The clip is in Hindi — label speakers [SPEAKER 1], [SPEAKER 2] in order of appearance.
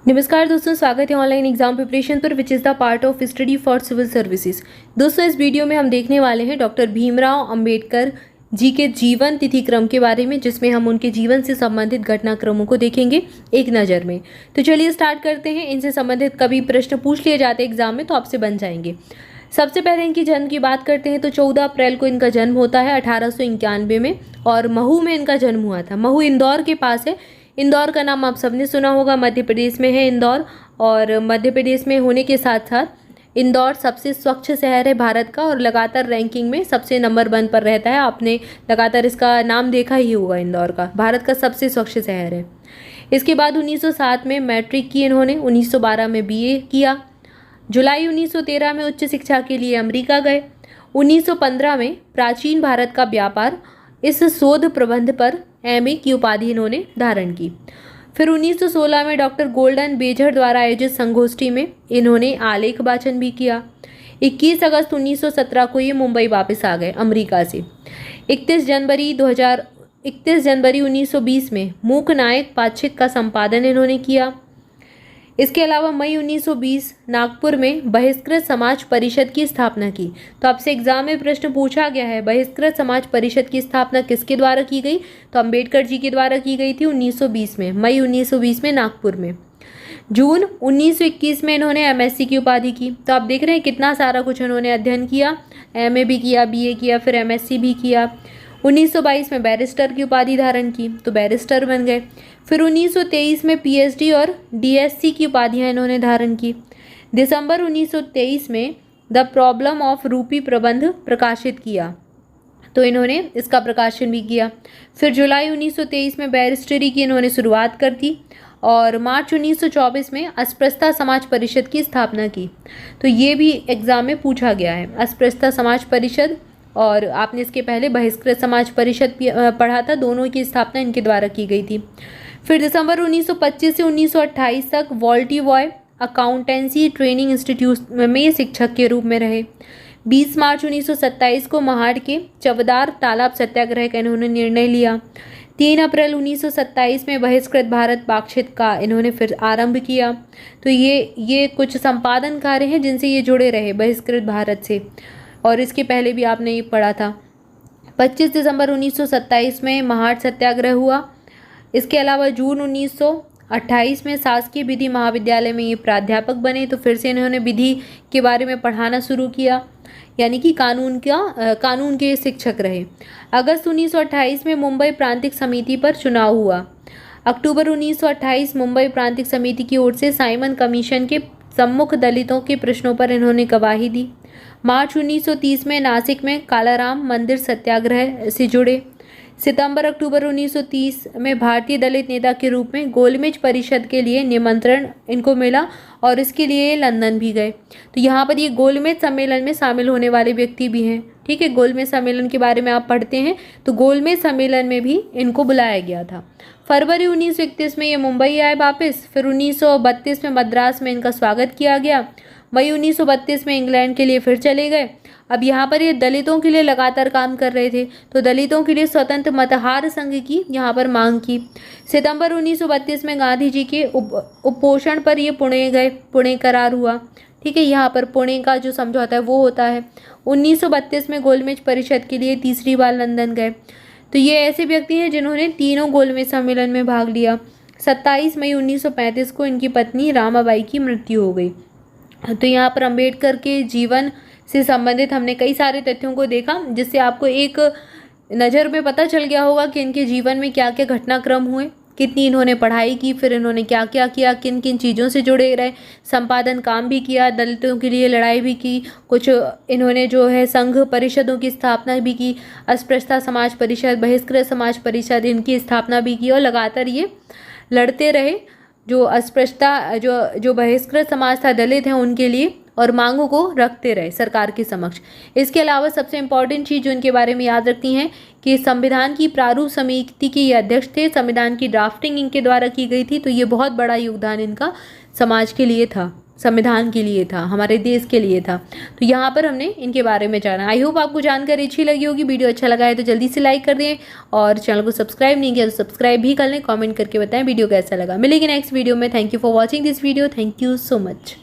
[SPEAKER 1] नमस्कार दोस्तों, स्वागत है ऑनलाइन एग्जाम प्रिपरेशन पर which is the part of study for civil services. दोस्तों, इस वीडियो में हम देखने वाले हैं डॉक्टर भीमराव अंबेडकर जी के जीवन तिथि क्रम के बारे में, जिसमें हम उनके जीवन से संबंधित घटनाक्रमों को देखेंगे एक नज़र में। तो चलिए स्टार्ट करते हैं। इनसे संबंधित कभी प्रश्न पूछ लिए जाते हैं एग्जाम में तो आपसे बन जाएंगे। सबसे पहले इनकी जन्म की बात करते हैं तो 14 अप्रैल को इनका जन्म होता है 1891 में, और महू में इनका जन्म हुआ था। महू इंदौर के पास है। इंदौर का नाम आप सबने सुना होगा, मध्य प्रदेश में है इंदौर। और मध्य प्रदेश में होने के साथ साथ इंदौर सबसे स्वच्छ शहर है भारत का, और लगातार रैंकिंग में सबसे नंबर 1 पर रहता है। आपने लगातार इसका नाम देखा ही होगा, इंदौर का भारत का सबसे स्वच्छ शहर है। इसके बाद 1907 में मैट्रिक की इन्होंने, 1912 में बीए किया। जुलाई 1913 में उच्च शिक्षा के लिए अमेरिका गए। 1915 में प्राचीन भारत का व्यापार, इस शोध प्रबंध पर एमए की उपाधि इन्होंने धारण की। फिर 1916 में डॉक्टर गोल्डन बेजर द्वारा आयोजित संगोष्ठी में इन्होंने आलेख वाचन भी किया। 21 अगस्त 1917 को ये मुंबई वापस आ गए अमेरिका से। 31 जनवरी 1920 में मूक नायक पाक्षिक का संपादन इन्होंने किया। इसके अलावा मई 1920 नागपुर में बहिष्कृत समाज परिषद की स्थापना की। तो आपसे एग्जाम में प्रश्न पूछा गया है, बहिष्कृत समाज परिषद की स्थापना किसके द्वारा की गई? तो अंबेडकर जी के द्वारा की गई थी 1920 में, मई 1920 में नागपुर में। जून 1921 में इन्होंने एमएससी की उपाधि की। तो आप देख रहे हैं कितना सारा कुछ इन्होंने अध्ययन किया, एमए भी किया, बीए किया, फिर एमएससी भी किया। 1922 में बैरिस्टर की उपाधि धारण की, तो बैरिस्टर बन गए। फिर 1923 में पीएचडी और डीएससी की उपाधियां इन्होंने धारण की। दिसंबर 1923 में द प्रॉब्लम ऑफ रूपी प्रबंध प्रकाशित किया, तो इन्होंने इसका प्रकाशन भी किया। फिर जुलाई 1923 में बैरिस्टरी की इन्होंने शुरुआत कर दी, और मार्च 1924 में अस्पृश्यता समाज परिषद की स्थापना की। तो ये भी एग्जाम में पूछा गया है, अस्पृश्यता समाज परिषद, और आपने इसके पहले बहिष्कृत समाज परिषद पढ़ा था, दोनों की स्थापना इनके द्वारा की गई थी। फिर दिसंबर 1925 से 1928 तक वॉल्टीवॉय अकाउंटेंसी ट्रेनिंग इंस्टीट्यूट में शिक्षक के रूप में रहे। 20 मार्च 1927 को महाड़ के चवदार तालाब सत्याग्रह का इन्होंने निर्णय लिया। 3 अप्रैल 1927 में बहिष्कृत भारत पाक्षिक का इन्होंने फिर आरंभ किया। तो ये कुछ संपादन कार्य हैं जिनसे ये जुड़े रहे बहिष्कृत भारत से, और इसके पहले भी आपने ये पढ़ा था। 25 दिसंबर 1927 में महाड़ सत्याग्रह हुआ। इसके अलावा जून 1928 में शासकीय विधि महाविद्यालय में ये प्राध्यापक बने। तो फिर से इन्होंने विधि के बारे में पढ़ाना शुरू किया, यानी कि कानून के शिक्षक रहे। अगस्त 1928 में मुंबई प्रांतिक समिति पर चुनाव हुआ। अक्टूबर 1928 मुंबई प्रांतिक समिति की ओर से साइमन कमीशन के सम्मुख दलितों के प्रश्नों पर इन्होंने गवाही दी। मार्च 1930 में नासिक में कालाराम मंदिर सत्याग्रह से जुड़े। सितंबर अक्टूबर 1930 में भारतीय दलित नेता के रूप में गोलमेज परिषद के लिए निमंत्रण इनको मिला, और इसके लिए लंदन भी गए। तो यहाँ पर ये गोलमेज सम्मेलन में शामिल होने वाले व्यक्ति भी हैं। ठीक है, गोलमेज सम्मेलन के बारे में आप पढ़ते हैं, तो गोलमेज सम्मेलन में भी इनको बुलाया गया था। फरवरी 1931 में ये मुंबई आए वापस। फिर 1932 में मद्रास में इनका स्वागत किया गया। मई 1932 में इंग्लैंड के लिए फिर चले गए। अब यहाँ पर ये दलितों के लिए लगातार काम कर रहे थे, तो दलितों के लिए स्वतंत्र मतहार संघ की यहाँ पर मांग की। सितंबर 1932 में गांधी जी के उपोषण पर ये पुणे गए, पुणे करार हुआ। ठीक है, यहाँ पर पुणे का जो समझौता है वो होता है। 1932 में गोलमेज परिषद के लिए तीसरी बार लंदन गए। तो ये ऐसे व्यक्ति हैं जिन्होंने तीनों गोलमेज सम्मेलन में भाग लिया। 27 मई 1935 को इनकी पत्नी रामाबाई की मृत्यु हो गई। तो यहाँ पर अंबेडकर के जीवन से संबंधित हमने कई सारे तथ्यों को देखा, जिससे आपको एक नज़र में पता चल गया होगा कि इनके जीवन में क्या क्या घटनाक्रम हुए, कितनी इन्होंने पढ़ाई की, फिर इन्होंने क्या क्या किया, किन किन चीज़ों से जुड़े रहे, संपादन काम भी किया, दलितों के लिए लड़ाई भी की, कुछ इन्होंने जो है संघ परिषदों की स्थापना भी की, अस्पृश्यता समाज परिषद, बहिष्कृत समाज परिषद, इनकी स्थापना भी की, और लगातार ये लड़ते रहे जो अस्पृश्यता जो बहिष्कृत समाज था, दलित हैं उनके लिए, और मांगों को रखते रहे सरकार के समक्ष। इसके अलावा सबसे इम्पॉर्टेंट चीज़ जो इनके बारे में याद रखती हैं कि संविधान की प्रारूप समिति के ये अध्यक्ष थे। संविधान की ड्राफ्टिंग इनके द्वारा की गई थी। तो ये बहुत बड़ा योगदान इनका समाज के लिए था, संविधान के लिए था, हमारे देश के लिए था। तो यहाँ पर हमने इनके बारे में जाना। आई होप आपको जानकारी अच्छी लगी होगी। वीडियो अच्छा लगा है तो जल्दी से लाइक कर दें और चैनल को सब्सक्राइब नहीं किया तो सब्सक्राइब भी कर लें। कमेंट करके बताएं वीडियो कैसा लगा। मिलेगी नेक्स्ट वीडियो में। Thank you for watching this video. Thank you so much.